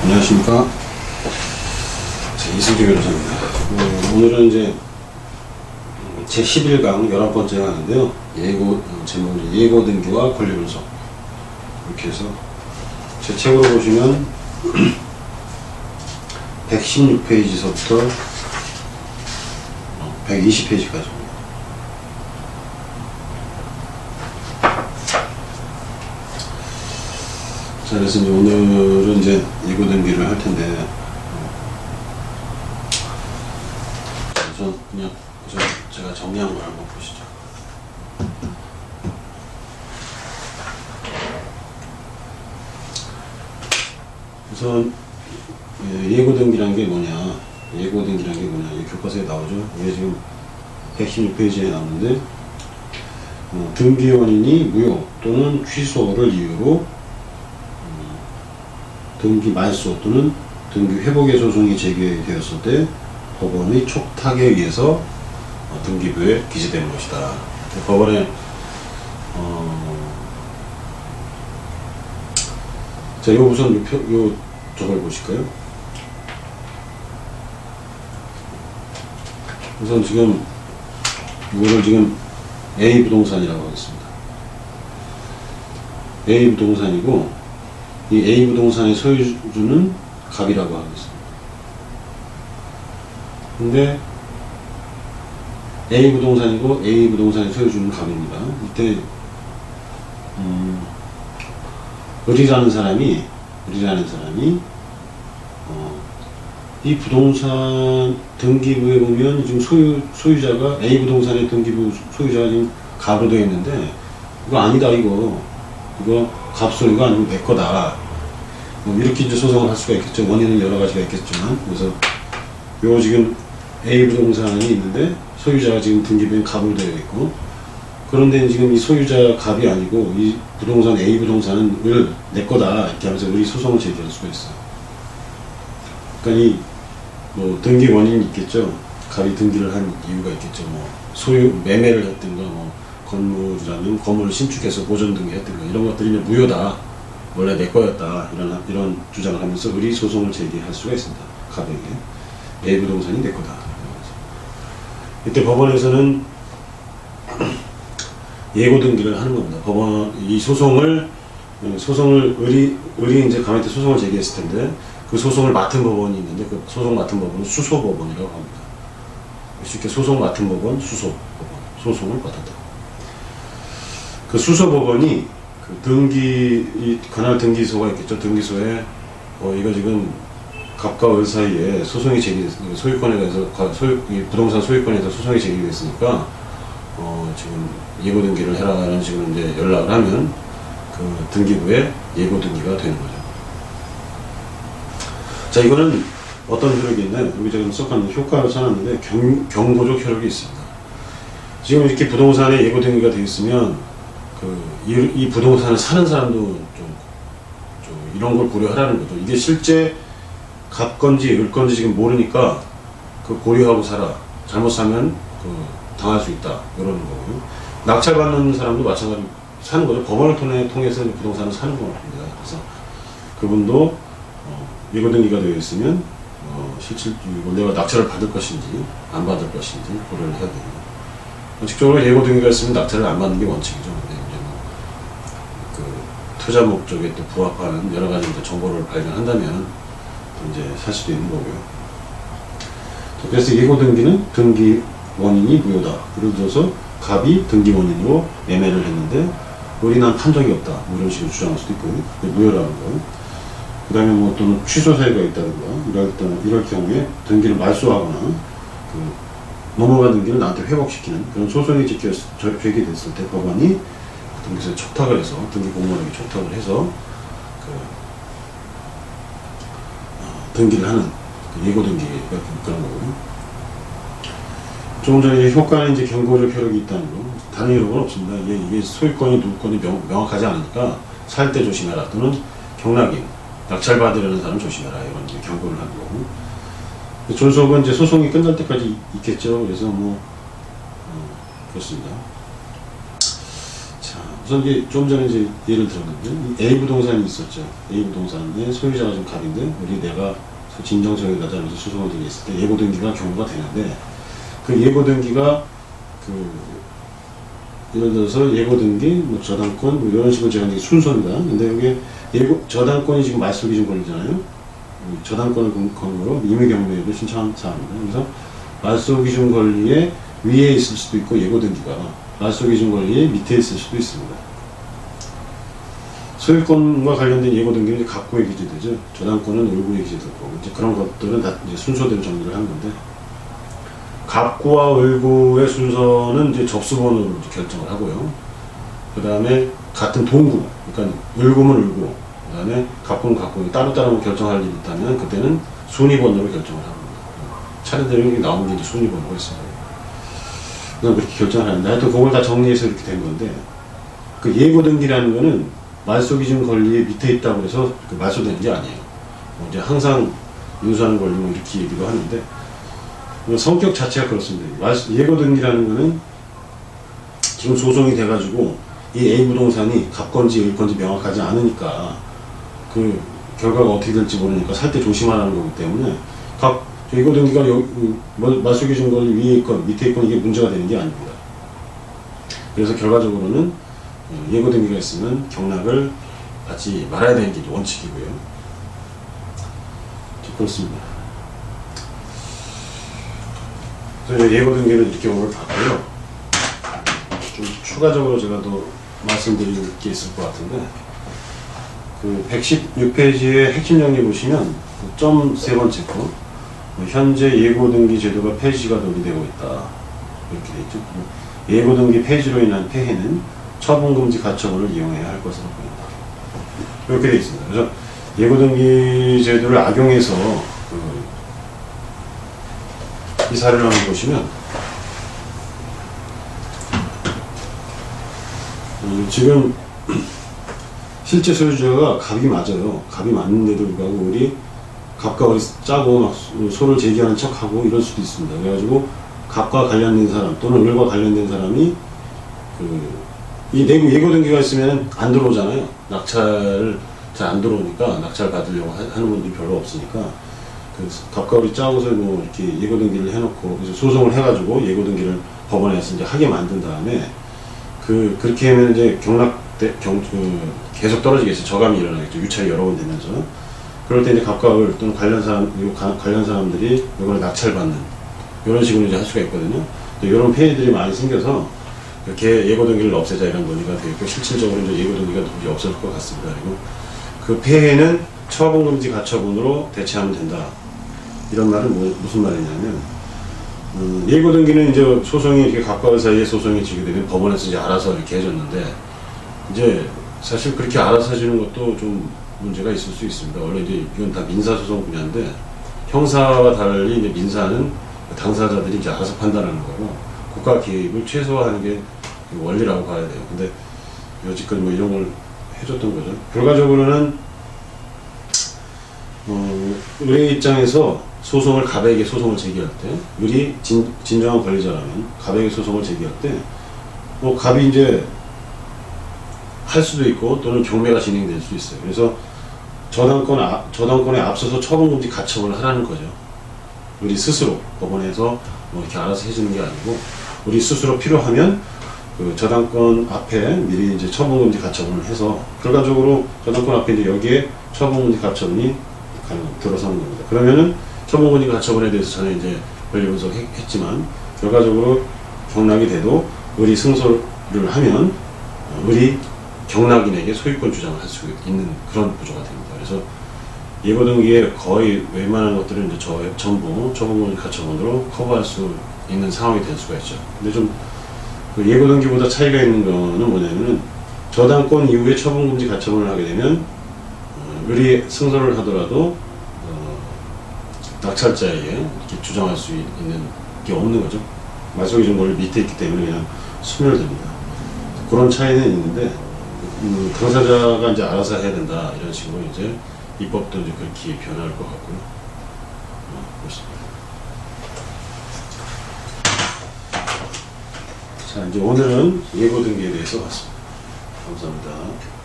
안녕하십니까. 이승재 변호사입니다. 오늘은 이제 제 11강 11번째 강인데요. 제목은 예고 등기와 권리 분석. 이렇게 해서 제 책으로 보시면 116페이지서부터 120페이지까지. 자, 그래서 이제 오늘은 이제 예고 등기를 할 텐데, 우선 제가 정리한 걸 한번 보시죠. 우선 예고 등기란 게 뭐냐? 예고 등기란 게 뭐냐? 이 교과서에 나오죠. 이게 지금 116페이지에 나오는데, 등기 원인이 무효 또는 취소를 이유로 등기 말소 또는 등기 회복의 소송이 제기되었을 때 법원의 촉탁에 의해서 등기부에 기재되는 것이다. 법원에 자, 요 우선 요 저걸 보실까요? 우선 지금 이거를 지금 A 부동산이라고 하겠습니다. A 부동산이고, 이 A 부동산의 소유주는 갑이라고 하겠습니다. 근데 A 부동산이고 A 부동산의 소유주는 갑입니다. 이때 을이라는 사람이 이 부동산 등기부에 보면 지금 소유자가 A 부동산의 등기부 소유자가 지금 갑으로 되어 있는데, 이거 아니다, 이거 갑 소유가 아니고 내 거다. 이렇게 이제 소송을 할 수가 있겠죠. 원인은 여러 가지가 있겠지만. 그래서 요 지금 A 부동산이 있는데 소유자가 지금 등기부에 갑으로 되어 있고, 그런데 지금 이 소유자 갑이 아니고 이 부동산 A 부동산은 내 거다 이렇게 하면서 우리 소송을 제기할 수가 있어요. 그러니까 이 뭐 등기 원인이 있겠죠. 갑이 등기를 한 이유가 있겠죠. 뭐 매매를 했든가, 뭐 건물이라면 건물을 신축해서 보존 등기했든가, 이런 것들이 이제 무효다, 원래 내 거였다, 이런 주장을 하면서 의리 소송을 제기할 수가 있습니다. 갑에게 A 부동산이 내 거다. 이때 법원에서는 예고 등기를 하는 겁니다. 법원 이 소송을 을이 이제 갑한테 소송을 제기했을 텐데, 그 소송을 맡은 법원이 있는데, 그 소송 맡은 법원은 수소법원이라고 합니다. 쉽게 소송 맡은 법원, 수소법원, 소송을 맡았다. 그 수소법원이 그 관할 등기소가 있겠죠. 등기소에 이거 지금 갑과 을 사이에 소송이 제기됐으니까, 소유권에 대해서 부동산 소유권에 대해서 소송이 제기됐으니까 지금 예고 등기를 해라라는 식으로 이제 연락을 하면 그 등기부에 예고 등기가 되는 거죠. 자, 이거는 어떤 효력이 있나요? 여기 제가 써놨는 효과를 써놨는데 경고적 효력이 있습니다. 지금 이렇게 부동산에 예고 등기가 되어 있으면 이 부동산을 사는 사람도 좀 이런 걸 고려하라는 거죠. 이게 실제 갑 건지 을 건지 지금 모르니까 고려하고 살아. 잘못 사면 당할 수 있다, 이러는 거고요. 낙찰받는 사람도 마찬가지로 사는 거죠. 법원을 통해서 부동산을 사는 겁니다. 그래서 그분도 예고 등기가 되어 있으면 실질 내가 낙찰을 받을 것인지 안 받을 것인지 고려를 해야 됩니다. 원칙적으로 예고 등기가 있으면 낙찰을 안 받는 게 원칙이죠. 근데 이제 투자 목적에 또 부합하는 여러 가지 이제 정보를 발견한다면 이제 살 수도 있는 거고요. 그래서 예고 등기는 등기 원인이 무효다. 예를 들어서 갑이 등기 원인으로 매매를 했는데 을이 난 판 적이 없다, 뭐 이런 식으로 주장할 수도 있고, 무효라는 거. 그 다음에 뭐 또는 취소 사유가 있다든가, 이럴 경우에 등기를 말소하거나 넘어간 등기를 나한테 회복시키는 그런 소송이 제기됐을 때 법원이 등기소에 촉탁을 해서, 등기 공무원에게 촉탁을 해서 등기를 하는 예고 등기가 그런 거고요. 조금 전에 효과는 이제 경고적 효력이 있다는 거, 다른 효력은 없습니다. 이게 소유권이 누구 건이 명확하지 않으니까 살 때 조심해라, 또는 경락인, 낙찰받으려는 사람 조심해라, 이런 이제 경고를 하는 거고. 존속은 이제 소송이 끝날 때까지 있겠죠. 그래서 그렇습니다. 자, 우선 이제 좀 전에 이제 예를 들었는데 A 부동산이 있었죠. A 부동산의 소유자가 좀 갑인데 우리 내가 진정성에 가자 면서 소송을 들겠을 때 예고등기가 경고가 되는데 그 예고등기가 예를 들어서 예고등기, 뭐 저당권 뭐 이런 식으로 제가 이제 순서입니다. 근데 여기 저당권이 지금 말소기준 권리잖아요. 저당권을 근거로 임의경매를 신청한 사람입니다. 그래서 말소기준 권리에 위에 있을 수도 있고 예고등기가 말소기준 권리에 밑에 있을 수도 있습니다. 소유권과 관련된 예고등기는 갑구에 기재되죠. 저당권은 을구에 기재되고 이제 그런 것들은 다 이제 순서대로 정리를 한 건데 갑구와 을구의 순서는 이제 접수번호로 결정을 하고요. 그 다음에 같은 동구, 그러니까 을구면 을구, 그 다음에 갑구는 갑구, 따로따로 결정할 일이 있다면 그때는 순위번호로 결정을 합니다. 차례대로 여기 나오는 게 이제 순위번호가 있습니다. 그냥 그렇게 결정을 하는데 하여튼 그걸 다 정리해서 이렇게 된 건데 그 예고등기라는 거는 말소기준 권리의 밑에 있다고 해서 그 말소되는 게 아니에요. 이제 항상 인수하는 권리 뭐 이렇게 얘기도 하는데 성격 자체가 그렇습니다. 예고등기라는 거는 지금 소송이 돼가지고 이 A 부동산이 갑건지 을건지 명확하지 않으니까 그 결과가 어떻게 될지 모르니까 살 때 조심하라는 거기 때문에 예고등기가 말소기준 권리 위에 있건 밑에 있건 이게 문제가 되는 게 아닙니다. 그래서 결과적으로는 예고등기가 있으면 경락을 받지 말아야 되는 게 원칙이고요. 그렇습니다. 그래서 예고등기를 이렇게 오늘 봤고요. 좀 추가적으로 제가 더 말씀드릴 게 있을 것 같은데 그 116페이지의 핵심 정리 보시면 점 세 번째 거 현재 예고등기 제도가 폐지가 논의되고 있다 이렇게 되어 있죠. 예고등기 폐지로 인한 폐해는 처분금지 가처분을 이용해야 할 것으로 보인다 이렇게 되어 있습니다. 그래서 예고등기 제도를 악용해서 이 사례를 한번 보시면 지금 실제 소유주가 갑이 맞아요. 갑이 맞는데도 불구하고 우리 갑과 을이 짜고 막 소를 제기하는 척하고 이럴 수도 있습니다. 그래가지고 갑과 관련된 사람 또는 을과 관련된 사람이 이 내부 예고등기가 있으면 안 들어오잖아요. 낙찰 잘 안 들어오니까 낙찰 받으려고 하는 분들이 별로 없으니까 갑과 을이 짜고서 뭐 이렇게 예고등기를 해놓고 그래서 소송을 해가지고 예고등기를 법원에서 이제 하게 만든 다음에 그렇게 하면 이제 계속 떨어지겠죠. 저감이 일어나겠죠. 유찰이 여러 번 되면서. 그럴 때 이제 갑과 을 또는 관련 사람들이 이걸 낙찰받는 이런 식으로 이제 할 수가 있거든요. 이런 폐해들이 많이 생겨서 이렇게 예고등기를 없애자 이런 논의가 되고 실질적으로 이제 예고등기가 도저히 없을 것 같습니다. 그리고 그 폐해는 처분금지 가처분으로 대체하면 된다. 이런 말은 무슨 말이냐면 예고등기는 이제 소송이 이렇게 갑과 을 사이에 소송이 지게 법원에서 이제 알아서 이렇게 해줬는데 이제 사실 그렇게 알아서 해주는 것도 좀 문제가 있을 수 있습니다. 원래 이제 이건 다 민사소송 분야인데 형사와 달리 이제 민사는 당사자들이 이제 알아서 판단하는 거고 국가 개입을 최소화하는 게 원리라고 봐야 돼요. 근데 여지껏 뭐 이런 걸 해줬던 거죠. 결과적으로는 을의 입장에서 소송을 갑에게 소송을 제기할 때 을이 진정한 권리자라면 갑에게 소송을 제기할 때 갑이 이제 할 수도 있고 또는 경매가 진행될 수 있어요. 그래서 저당권에 앞서서 처분금지 가처분을 하라는 거죠. 우리 스스로 법원에서 뭐 이렇게 알아서 해주는 게 아니고 우리 스스로 필요하면 그 저당권 앞에 미리 이제 처분금지 가처분을 해서 결과적으로 저당권 앞에 이제 여기에 처분금지 가처분이 들어서는 겁니다. 그러면은 처분금지 가처분에 대해서 저는 이제 권리 분석했지만 결과적으로 경락이 돼도 을이 승소를 하면 을이 경락인에게 소유권 주장을 할 수 있는 그런 구조가 됩니다. 그래서 예고등기에 거의 웬만한 것들은 이제 전부 처분금지 가처분으로 커버할 수 있는 상황이 될 수가 있죠. 근데 좀 그 예고등기보다 차이가 있는 거는 뭐냐면은 저당권 이후에 처분금지 가처분을 하게 되면 을이 승소를 하더라도 낙찰자에게 이렇게 주장할 수 있는 게 없는 거죠. 말소기준 권리 밑에 있기 때문에 그냥 소멸됩니다. 그런 차이는 있는데 당사자가 이제 알아서 해야 된다 이런 식으로 이제 입법도 이제 그렇게 변할 것 같고요. 그렇습니다. 자, 이제 오늘은 예고등기에 대해서 봤습니다. 감사합니다.